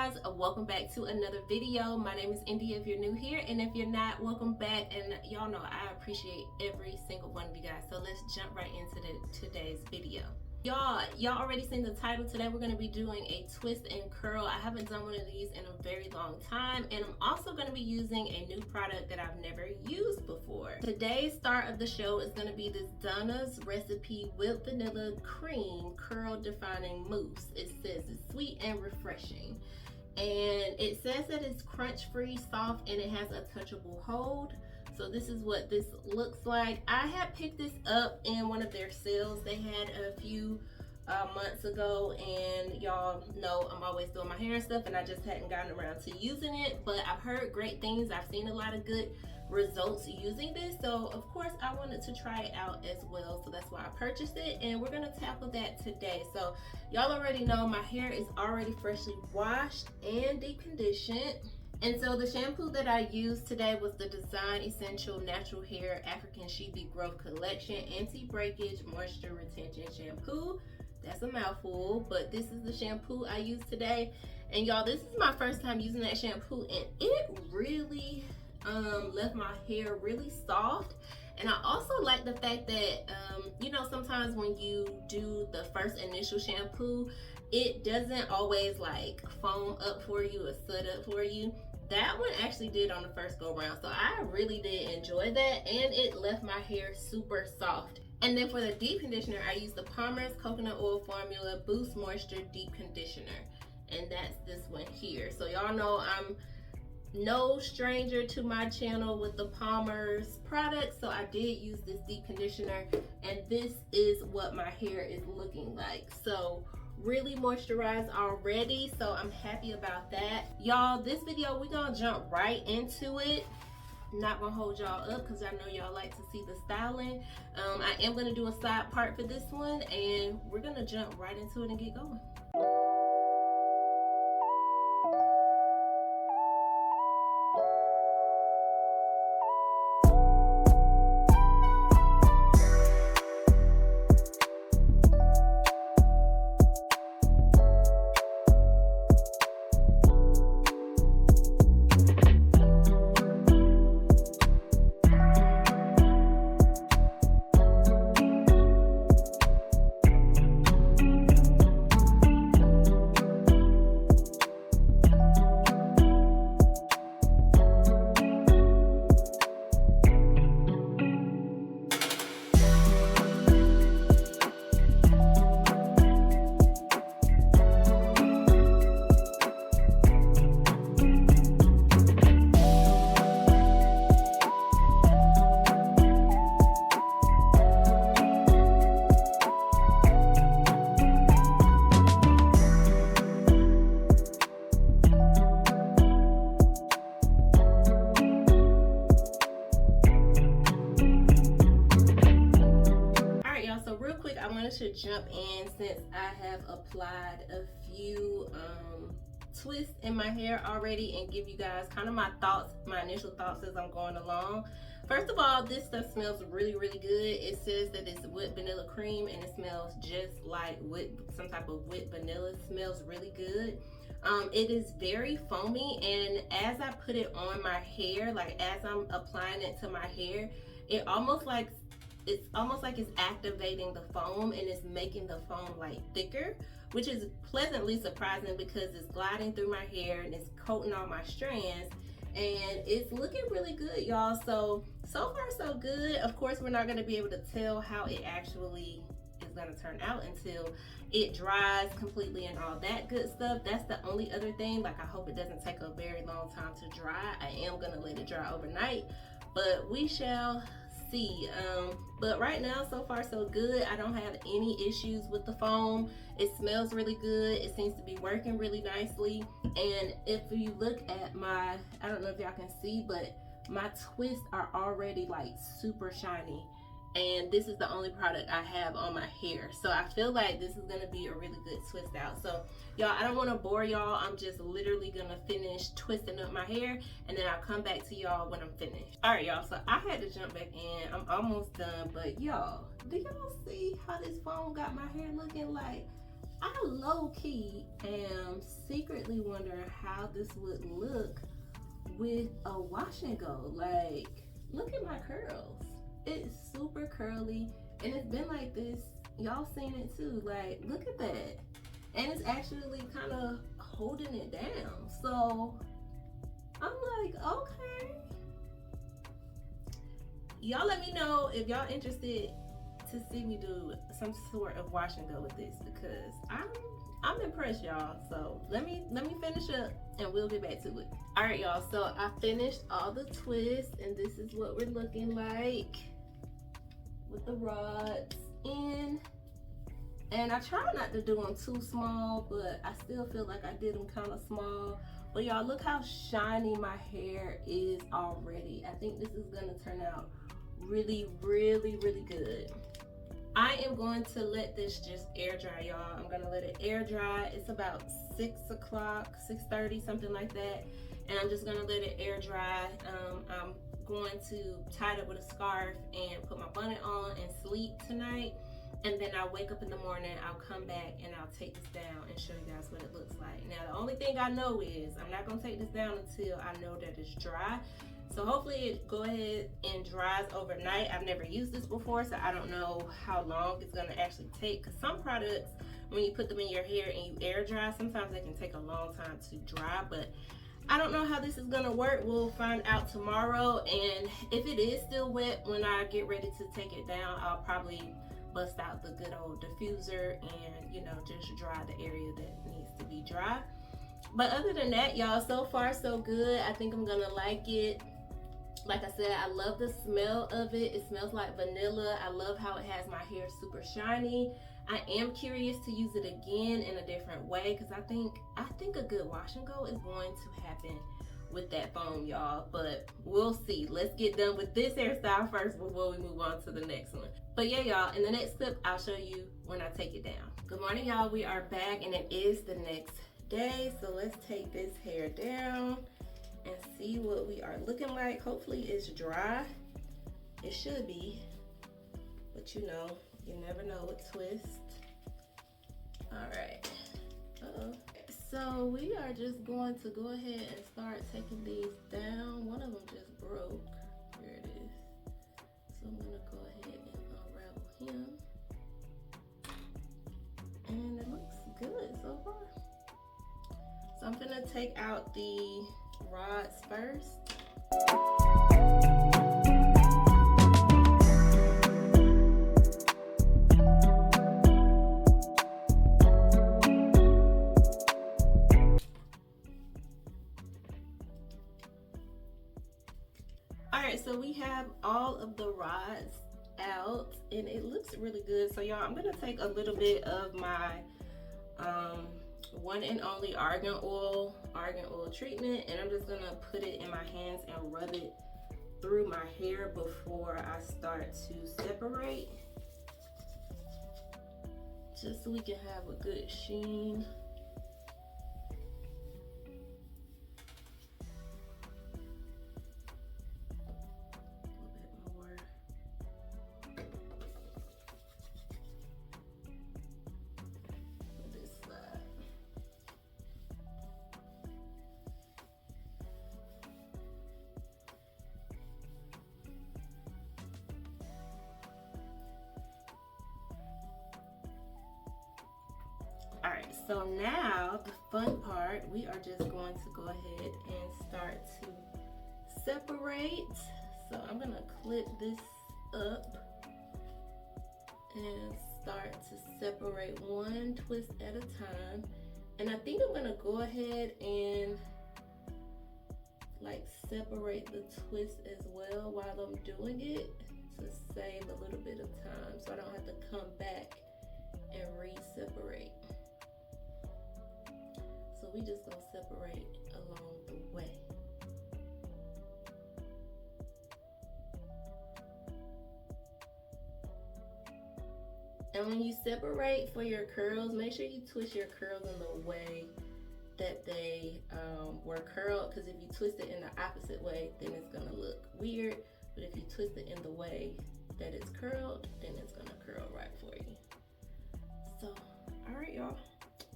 guys, welcome back to another video. My name is India if you're new here, and if you're not, welcome back. And y'all know I appreciate every single one of you guys, so let's jump right into today's video. Y'all already seen the title. Today we're going to be doing a twist and curl. I haven't done one of these in a very long time, and I'm also going to be using a new product that I've never used before. Today's start of the show is going to be this Donna's recipe with vanilla cream curl defining mousse. It says it's sweet and refreshing, and it says that it's crunch free, soft, and it has a touchable hold. So this is what this looks like. I had picked this up in one of their sales they had a few months ago, and y'all know I'm always doing my hair and stuff, and I just hadn't gotten around to using it, but I've heard great things. I've seen a lot of good results using this, so of course I wanted to try it out as well, so that's why I purchased it, and we're gonna tackle that today. So y'all already know my hair is already freshly washed and deep conditioned. And so the shampoo that I used today was the Design Essential Natural Hair African Sheepy Growth Collection Anti-Breakage Moisture Retention Shampoo. That's a mouthful, but this is the shampoo I used today. And y'all, this is my first time using that shampoo, and it really left my hair really soft. And I also like the fact that, you know, sometimes when you do the first initial shampoo, it doesn't always like foam up for you or set up for you. That one actually did on the first go round, so I really did enjoy that, and it left my hair super soft. And then for the deep conditioner, I used the Palmer's Coconut Oil Formula Boost Moisture Deep Conditioner, and that's this one here. So y'all know I'm no stranger to my channel with the Palmer's products, so I did use this deep conditioner, and this is what my hair is looking like. So really moisturized already, so I'm happy about that. Y'all, this video we're gonna jump right into it. Not gonna hold y'all up because I know y'all like to see the styling. I am gonna do a side part for this one, and we're gonna jump right into it and get going. To jump in, since I have applied a few twists in my hair already, and give you guys kind of my thoughts, my initial thoughts as I'm going along. First of all, this stuff smells really good. It says that it's whipped vanilla cream, and it smells just like some type of whipped vanilla. It smells really good. It is very foamy, and as I put it on my hair, like as I'm applying it to my hair, it's almost like it's activating the foam, and it's making the foam like thicker, which is pleasantly surprising because it's gliding through my hair and it's coating all my strands, and it's looking really good, y'all. So far so good. Of course, we're not going to be able to tell how it actually is going to turn out until it dries completely and all that good stuff. That's the only other thing. Like, I hope it doesn't take a very long time to dry. I am going to let it dry overnight, but we shall see. But right now, so far so good. I don't have any issues with the foam. It smells really good. It seems to be working really nicely. And if you look at my, I don't know if y'all can see, but my twists are already like super shiny, and this is the only product I have on my hair, so I feel like this is gonna be a really good twist out. So y'all, I don't want to bore y'all. I'm just literally gonna finish twisting up my hair, and then I'll come back to y'all when I'm finished. All right, y'all, so I had to jump back in. I'm almost done, but y'all, do y'all see how this foam got my hair looking? Like, I low-key am secretly wondering how this would look with a wash and go. Like, look at my curls. It's super curly and it's been like this. Y'all seen it too. Like, look at that. And it's actually kind of holding it down. So I'm like, okay. Y'all let me know if y'all interested to see me do some sort of wash and go with this, because I'm impressed, y'all. So let me finish up and we'll get back to it. All right, y'all, so I finished all the twists and this is what we're looking like with the rods in. And I try not to do them too small, but I still feel like I did them kind of small. But y'all, look how shiny my hair is already. I think this is gonna turn out really, really, really good. I am going to let this just air dry, y'all. I'm gonna let it air dry. It's about 6 o'clock, 6:30, something like that. And I'm just gonna let it air dry. I'm going to tie it up with a scarf and put my bonnet on and sleep tonight. And then I'll wake up in the morning, I'll come back and I'll take this down and show you guys what it looks like. Now, the only thing I know is I'm not gonna take this down until I know that it's dry. So hopefully it go ahead and dries overnight. I've never used this before, so I don't know how long it's gonna actually take. Cause some products, when you put them in your hair and you air dry, sometimes they can take a long time to dry, but I don't know how this is gonna work. We'll find out tomorrow. And if it is still wet when I get ready to take it down, I'll probably bust out the good old diffuser and, you know, just dry the area that needs to be dry. But other than that, y'all, so far so good. I think I'm gonna like it. Like I said, I love the smell of it. It smells like vanilla. I love how it has my hair super shiny. I am curious to use it again in a different way, because I think a good wash and go is going to happen with that foam, y'all. But we'll see. Let's get done with this hairstyle first before we move on to the next one. But yeah, y'all, in the next clip, I'll show you when I take it down. Good morning, y'all. We are back and it is the next day. So let's take this hair down and see what we are looking like. Hopefully it's dry. It should be, but you know, you never know with twist. All right. So we are just going to go ahead and start taking these down. One of them just broke. Here it is. So I'm gonna go ahead and unravel him. And it looks good so far. So I'm gonna take out the rods first. Alright, so we have all of the rods out and it looks really good. So y'all, I'm gonna take a little bit of my one and only argan oil treatment, and I'm just gonna put it in my hands and rub it through my hair before I start to separate, just so we can have a good sheen. Alright, so now the fun part, we are just going to go ahead and start to separate. So I'm gonna clip this up and start to separate one twist at a time. And I think I'm gonna go ahead and like separate the twist as well while I'm doing it, to save a little bit of time so I don't have to come back and re-separate. So we just gonna separate along the way. And when you separate for your curls, make sure you twist your curls in the way that they were curled, because if you twist it in the opposite way, then it's gonna look weird. But if you twist it in the way that it's curled, then it's gonna curl right for you. So All right, y'all,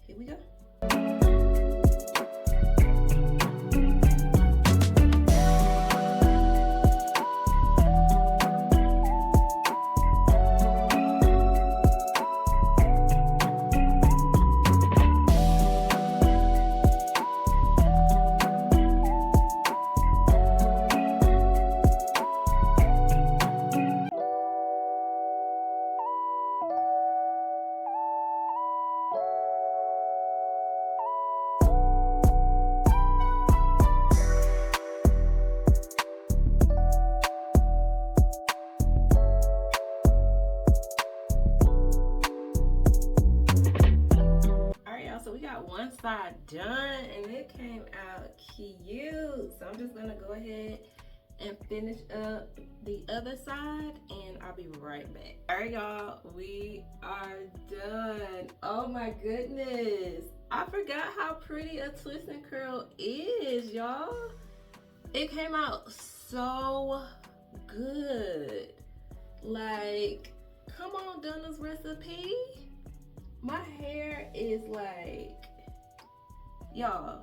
here we go. One side done and it came out cute, so I'm just gonna go ahead and finish up the other side and I'll be right back. All right, y'all, we are done. Oh my goodness, I forgot how pretty a twist and curl is, y'all. It came out so good. Like, come on, Donna's recipe. My hair is like, y'all,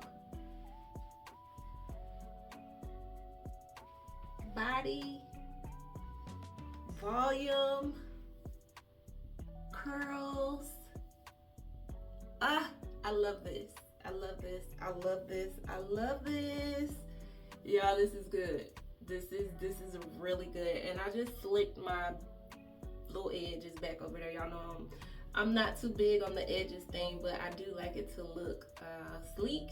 body, volume, curls. I love this. I love this. I love this. I love this. Y'all, this is good. This is really good. And I just slicked my little edges back over there. Y'all know I'm not too big on the edges thing, but I do like it to look sleek,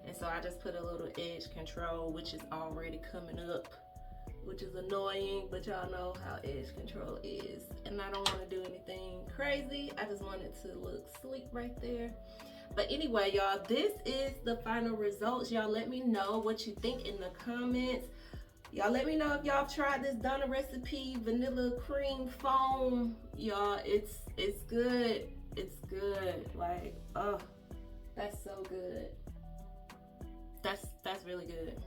and so I just put a little edge control, which is already coming up, which is annoying, but y'all know how edge control is, and I don't want to do anything crazy. I just want it to look sleek right there. But anyway, y'all, this is the final results. Y'all let me know what you think in the comments. Y'all let me know if y'all tried this Donna recipe vanilla cream foam. Y'all, it's good. It's good. Like, oh, that's so good. That's really good.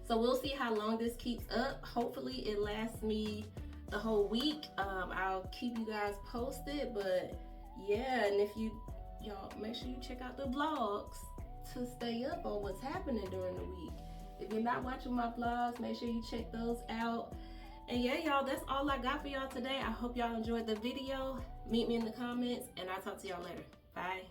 So we'll see how long this keeps up. Hopefully it lasts me the whole week. I'll keep you guys posted, but yeah, and if y'all make sure you check out the vlogs to stay up on what's happening during the week. If you're not watching my vlogs, make sure you check those out. And yeah, y'all, that's all I got for y'all today. I hope y'all enjoyed the video. Meet me in the comments, and I'll talk to y'all later. Bye.